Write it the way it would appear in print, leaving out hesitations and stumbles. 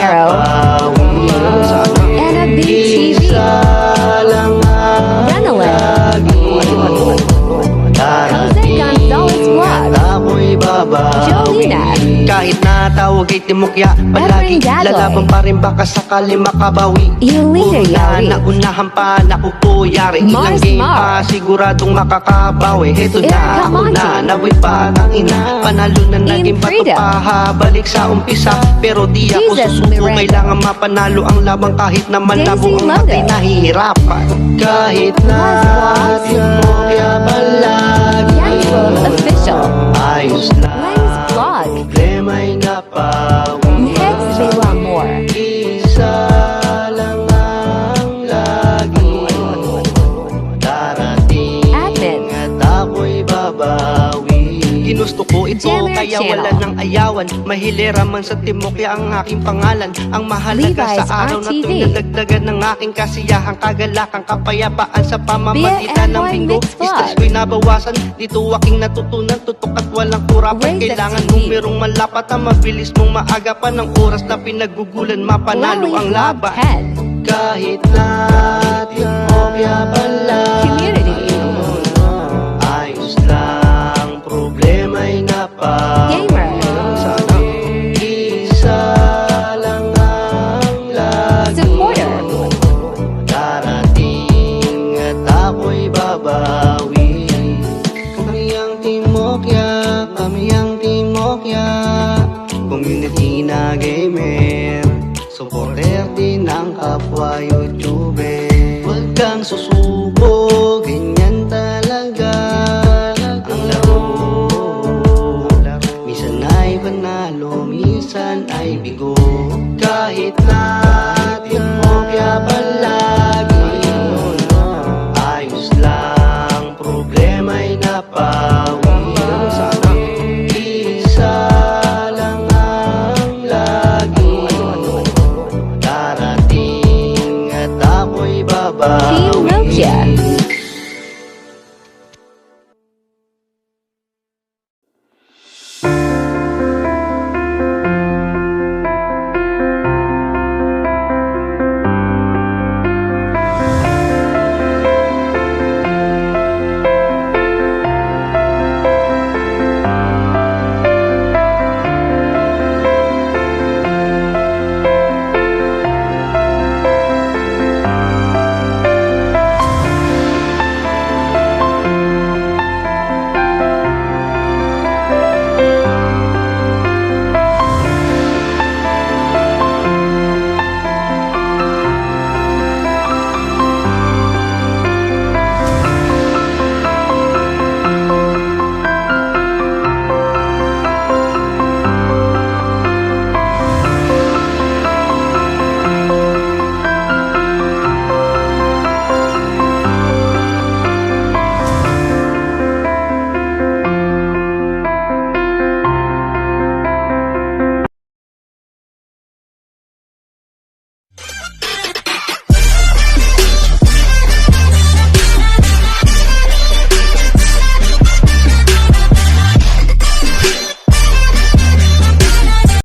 Arrow, and a BTV, Renalyn, Jose Gonzalez Vlog, Jolina, kahit na tawag ay timukya, palagi Efren Dadoy, lalaban pa rin baka sakali makabawi. Yulita Yari, Naunahan pa, naku po, yari ilang Mars game Mar, pa, siguradong makakabawi. Heto na, Erica ako na, Monte, nawit pa, tangina, panalo na naging bato Freedom, pa, balik sa umpisa. Pero di ako Jesus susuko, Miranda, kailangan mapanalo ang labang kahit na malabo Daisy ang Logo, ating nahihirapan. Kahit na Laz Vlogs, timukya palagi, Yankville Official, ayos na, Lengs Vlog, problema'y napawi. Hex Villamor, Isa lang ang lagi darating Admin, at ako'y babawi. Ginusto ko ito Jammer kaya Channel, wala ng ayawan. Mahilera man sa timokya ang aking pangalan. Ang mahalaga Levi's sa araw na RTV, ito'y nadagdagan ng aking kasiyahan, kagalakan, kapayapaan sa pamamagitan ng BNY linggo. Mix Vlog, Stress ko'y nabawasan, dito aking natutunan, tutok at walang kurapan. Raise Kailangan TV, mong merong malapat, mabilis mong maagapan ng oras na pinagugulan, mapanalo Lally ang Vlog laban. 10, Kahit na timokya palagi, Community, ayos lang, problema'y napawi. Gamer, Sana isa lang ang lagi Supporter, darating at ako'y babawi. Kami ang timokya, kami ang timokya, community na gamer, supporter din ng kapwa YouTuber. Huwag kang susuko, ganyan talaga ang laro. Minsan ay panalo, minsan ay bigo. Kahit na